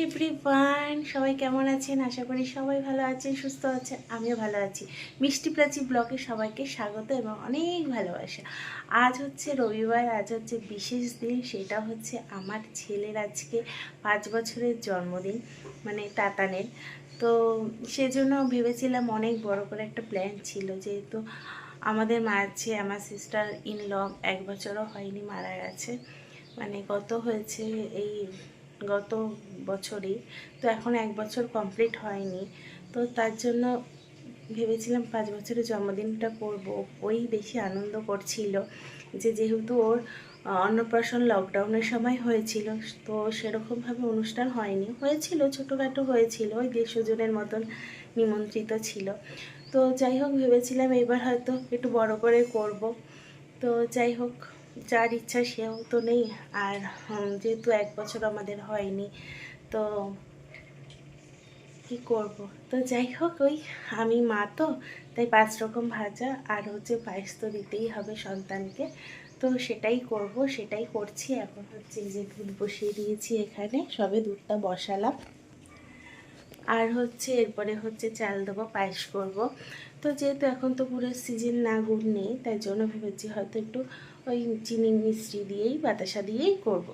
Everyone, সবাই কেমন আছেন? আশা করি সবাই ভালো আছেন, সুস্থ আছেন। আমিও ভালো আছি। মিষ্টি প্রাচী ব্লগে সবাইকে স্বাগত এবং অনেক ভালোবাসা। আজ হচ্ছে রবিবার, আজ হচ্ছে বিশেষ দিন। সেটা হচ্ছে আমার ছেলের আজকে 5 বছরের জন্মদিন, মানে তাতানের। তো সেজন্য ভেবেছিলাম অনেক বড় করে একটা প্ল্যান ছিল, যেহেতু আমাদের মাঝে আমার সিস্টার ইন ল 1 বছরও হয়নি, মারা গেছে। মানে গত হয়েছে এই গত বছরই, তো এখন 1 বছর কমপ্লিট হয়নি। তো তার জন্য ভেবেছিলাম 5 বছরের জন্মদিনটা করব। ওই বেশি আনন্দ করছিল, যেহেতু ওর অন্নপ্রাশন লকডাউনের সময় হয়েছিল, তো সেরকমভাবে অনুষ্ঠান হয়নি, হয়েছিল ছোটোখাটো হয়েছিল, ওই 150 জনের মতন নিমন্ত্রিত ছিল। তো যাই হোক, ভেবেছিলাম এবার হয়তো একটু বড় করে করব। তো যাই হোক, যার ইচ্ছা সেও তো নেই। আর যেহেতু 1 বছর আমাদের হয়নি, তো কি করব। তো যাই হোক, ওই আমি মা তো, তাই 5 রকম ভাজা আর হচ্ছে পায়েস তো দিতেই হবে সন্তানকে। তো সেটাই করব, সেটাই করছি। এখন হচ্ছে এই যে দুধ বসিয়ে দিয়েছি, এখানে সবে দুধটা বসালাম। আর হচ্ছে এরপরে হচ্ছে চাল দেবো, পায়েস করব। তো যেহেতু এখন তো পুরো সিজন না, গুড় নেই, তাই জন্য ভেবেছি হয়তো একটু ওই চিনি মিষ্টি দিয়েই, বাতাসা দিয়েই করব।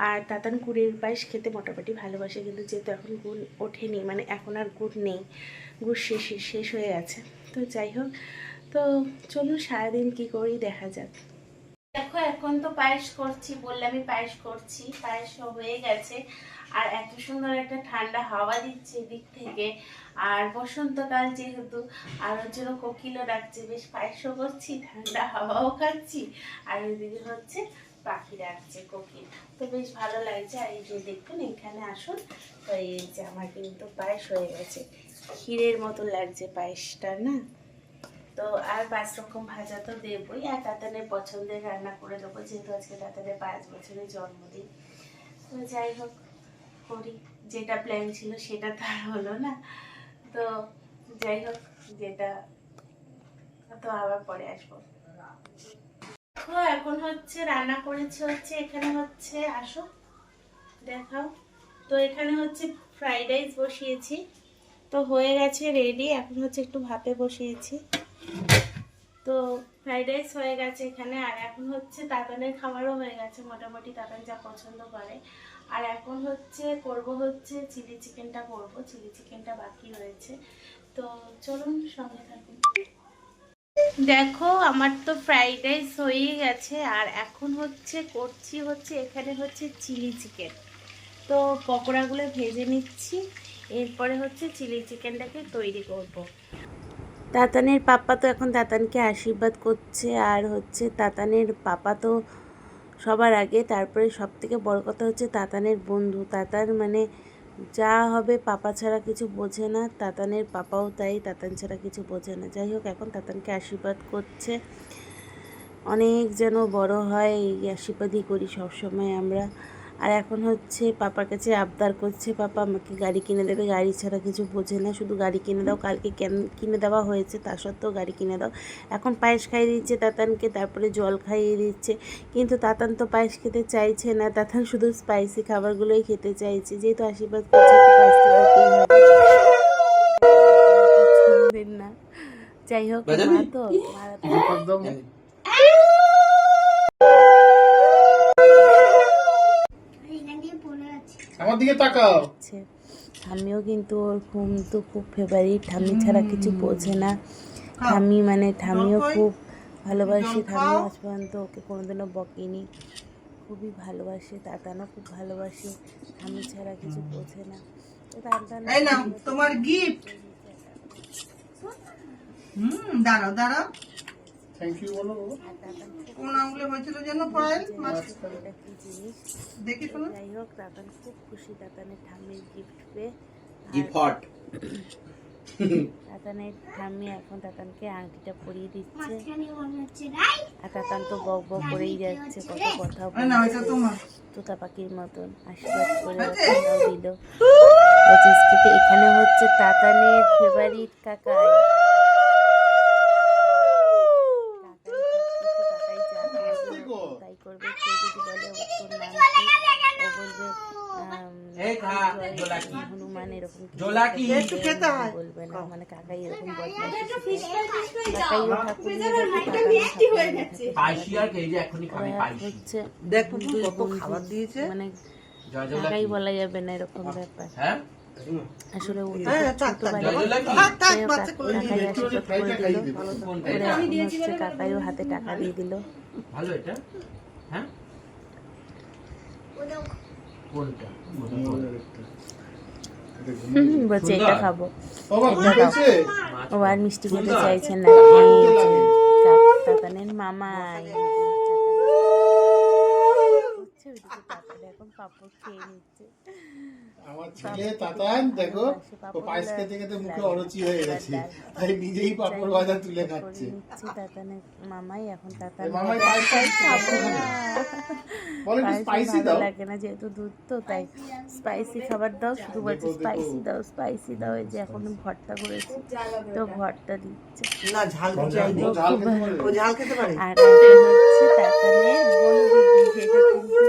আর তাতান গুড়ের পায়েস খেতে মোটামুটি ভালোবাসে, কিন্তু যেহেতু এখন গুড় ওঠেনি, মানে এখন আর গুড় নেই, গুড় শেষ হয়ে গেছে। তো যাই হোক, তো চলুন সারাদিন কী করি দেখা যাক। দেখো, এখন তো পায়েস করছি, বললামই পায়েস করছি, পায়েস হয়ে গেছে। আর এত সুন্দর একটা ঠান্ডা হাওয়া দিচ্ছে এদিক থেকে, আর বসন্তকাল যেহেতু, আর ওর জন্য কোকিলও ডাকছে, বেশ পায়েসও করছি, ঠান্ডা হাওয়াও খাচ্ছি, আর ওইদিকে হচ্ছে পাখি ডাকছে, কোকিল। তো বেশ ভালো লাগছে। আর এই যে দেখুন, এখানে আসুন, তো এই যে আমার কিন্তু পায়েস হয়ে গেছে, ক্ষীরের মতো লাগছে পায়েসটা না। তো আর 5 রকম ভাজা তো দেবই, আর তাতানের পছন্দের রান্না করে দেবো, যেহেতু আজকে তাতানের 5 বছরের জন্মদিন। তো যাই হোক, করি। যেটা প্ল্যান ছিল সেটা তো আর হলো না। তো যাই হোক, যেটা তো আবার পরে আসবো। তো এখন হচ্ছে রান্না করেছি, হচ্ছে এখানে হচ্ছে, আসো দেখাও। তো এখানে হচ্ছে ফ্রাইড রাইস বসিয়েছি, তো হয়ে গেছে রেডি। এখন হচ্ছে একটু ভাপে বসিয়েছি, তো ফ্রাইড রাইস হয়ে গেছে এখানে। আর এখন হচ্ছে তাতানের খাবারও হয়ে গেছে মোটামুটি, তাতান যা পছন্দ করে। আর এখন হচ্ছে করব হচ্ছে চিলি চিকেনটা করব, চিলি চিকেনটা বাকি রয়েছে। তো চলুন সঙ্গে থাকুন। দেখো, আমার তো ফ্রাইড রাইস হয়ে গেছে, আর এখন হচ্ছে করছি হচ্ছে এখানে হচ্ছে চিলি চিকেন। তো পকোড়াগুলো ভেজে নিচ্ছি, এরপরে হচ্ছে চিলি চিকেনটাকে তৈরি করব। তাতানের পাপা তো এখন তাতানকে আশীর্বাদ করছে, আর হচ্ছে তাতানের পাপা তো সবার আগে, তারপরে সব থেকে বড় কথা হচ্ছে তাতানের বন্ধু। তাতান মানে যা হবে পাপা ছাড়া কিছু বোঝে না, তাতানের পাপাও তাই, তাতান ছাড়া কিছু বোঝে না। যাই হোক, এখন তাতানকে আশীর্বাদ করছে, অনেক যেন বড় হয়, এই আশীর্বাদই করি সবসময় আমরা। আর এখন হচ্ছে পাপার কাছে আবদার করছে, পাপা আমাকে গাড়ি কিনে দেবে, গাড়ি ছাড়া কিছু বোঝে না, শুধু গাড়ি কিনে দাও। কালকে কিনে দেওয়া হয়েছে, তা সত্ত্বেও গাড়ি কিনে দাও। এখন পায়েস খাইয়ে দিচ্ছে তাতানকে, তারপরে জল খাইয়ে দিচ্ছে, কিন্তু তাতান তো পায়েস খেতে চাইছে না, তাতান শুধু স্পাইসি খাবারগুলোই খেতে চাইছে। যেহেতু আশীর্বাদ করছে, পায়েস তো খেতেই হবে না। যাই হোক, মা তো আমার দিকে তাকাও। ঠাম্মিও কিন্তু ওর ঘুম তো খুব ফেভারিট, ঠাম্মি ছাড়া কিছু বোঝে না। ঠাম্মি মানে ঠাম্মিও খুব ভালোবাসে, ঠাম্মি আজ পর্যন্ত ওকে কোনোদিনও বকেনি, খুবই ভালোবাসে। তাতানও খুব ভালোবাসে, ঠাম্মি ছাড়া কিছু বোঝে না। তো তাতান এই নাও তোমার গিফট। দাঁড়াও দাঁড়াও, থ্যাংক ইউ বলো। কোন আঙ্গুলে হয়েছিল যেন পায়েল এটা কি জিনিস দেখি শোনো। যাই হোক, তাতান খুব খুশি তাতানের ঠাম্মির গিফট পেয়ে। গিফট তাতানের ঠাম্মি এখন তাতানকে আংটিটা পরিয়ে দিচ্ছে, আর তাতান তো বক বক করেই যাচ্ছে, কত কথা বলছে তোতা পাখির মতন। আশীর্বাদ করে কথাও দিল। এখানে হচ্ছে তাতানের ফেভারিট কাকাই, তাই করবে। কেউ যদি বলে তোর নাম কি, ও বলবে হনুমান এরকম কিছু জোলাকি। একটু খেতে হয়। বলবে না, মানে কাকাই এরকম বদমাইশি শিখেছে। কাকাই ও ঠাকুরিয়ে দেখে পাইসি আর এই যে এখনই খাবি পাইসি। হচ্ছে দেখো দুই কত বন্ধু, খাবার দিয়েছে। মানে জয় কাকাই জোলাকি। বলা যাবে না এরকম ব্যাপার। হ্যাঁ আসলে ও তো হ্যাঁ, খুব থাক, ছোট থাক, বাড়ি। জয় জোলাকি। থাক, যাই হোক, বাচ্চা কোলে নিয়ে কাকাই নে। আশীর্বাদ করে দিল। কোনটা করে এটা? এখন হচ্ছে কাকাইও হাতে টাকা দিয়ে দিল। ভালো এটা? হ্যাঁ কোনটা? বলছে সুন্দর। এটা খাবো, বাবা এটা দাও। হয়েছে ও আর মিষ্টি খেতে সুন্দর। চাইছে না। এই যে তাতানের মামাই হচ্ছে ওইদিকে তাতান এখন পাপড় খেয়ে নিচ্ছে। আমার ছেলে তাতান দেখো ও পায়েস খেতে খেতে মুখে অরুচি হয়ে গেছে তাই নিজেই পাপড় ভাজা তুলে খাচ্ছে নিচ্ছি তাতানের মামাই এখন তাতান এই মামাই পায়েস খাচ্ছে পাপড় ভাজা বলে একটু স্পাইসি দাও লাগে না যেহেতু দুধ তো তাই স্পাইসি খাবার দাও, শুধু বলছে স্পাইসি দাও স্পাইসি দাও। এই যে এখন ভর্তা করেছি তো ভর্তা দিচ্ছে। না ঝাল ও চাই ঝাল খেতে পারে ও ঝাল খেতে পারে। আর এখন হচ্ছে তাতানের বন্ধু, এটা কিন্তু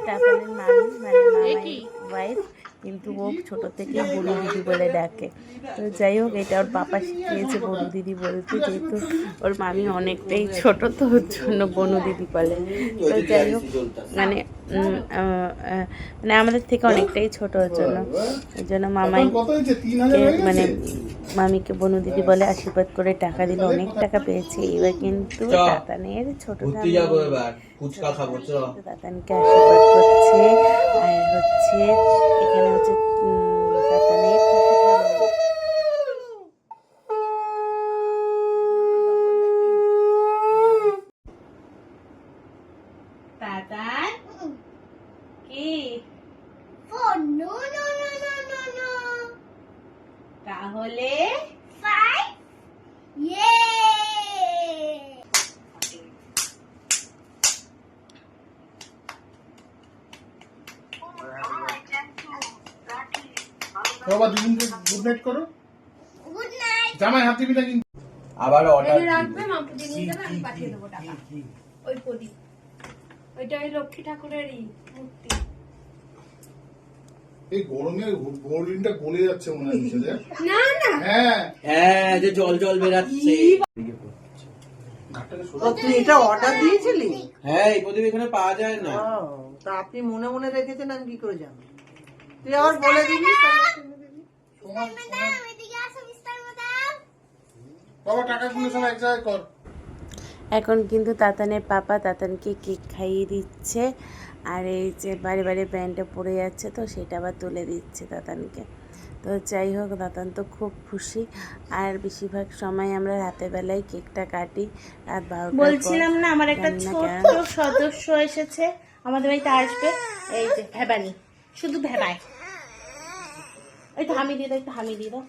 তাতানের মামি মানে মামাই ওয়াইফ, কিন্তু ও ছোট থেকে বনু দিদি বলে ডাকে। তো যাই হোক, এটা ওর পাপা শিখিয়েছে বনু দিদি বলতে, যেহেতু ওর মামি অনেকটাই ছোট তো ওর জন্য বনু দিদি বলে। তো যাই হোক, মানে মানে আমাদের থেকে অনেকটাই ছোট ওর জন্য, ওই জন্য মামাই কত হয়েছে 3000 হয়ে মানে গেছে মামিকে বনু দিদি বলে আশীর্বাদ করে টাকা দিল, অনেক টাকা পেয়েছে। এবার কিন্তু তাতানের ছোট ঘুরতে যাবো এবার ফুচকা খাবো চ তাতানকে আশীর্বাদ করছে। আর হচ্ছে এখানে হচ্ছে তাতানের তাতান কি তাহলে বাবা দুজনকে গুড নাইট করো জামাই হাত দিবি না কিন্তু আবার অর্ডার রাখবে মাপুটি নিয়ে যাবে, আমি পাঠিয়ে দেবো টাকা। ওই প্রদীপ, ওইটা ওই লক্ষ্মী ঠাকুরেরই মূর্তি। এই গরমে বোরডিনটা গলে যাচ্ছে মনে হচ্ছে রে না না, হ্যাঁ হ্যাঁ যে জল জল বেরাচ্ছে। ও তুই এটা অর্ডার দিয়েছিলি? হ্যাঁ এই প্রদীপ এখানে পাওয়া যায় না। ও, তা আপনি মনে মনে রেখেছেন, আমি কি করে জানি? তুই আবার বলে দিবি তাহলে কিনে দিবি। বাবা টাকাগুলো সব এক জায়গায় কর এখন কিন্তু তাতানের পাপা তাতানকে কেক খাইয়ে দিচ্ছে। আর এই যে বারে বারে ব্যান্ডটা পড়ে যাচ্ছে তো সেটা আবার তুলে দিচ্ছে তাতানকে। তো যাই হোক, তাতান তো খুব খুশি। আর বেশিরভাগ সময় আমরা রাতের বেলায় কেকটা কাটি রাত 12টার পর। বলছিলাম না আমার একটা জানি না ছোট্ট কেন। সদস্য এসেছে আমাদের বাড়িতে আসবে, এই যে ভেবানি, শুধু ভেবায়। একটু হামি দিয়ে দাও, একটু হামি দিয়ে দাও।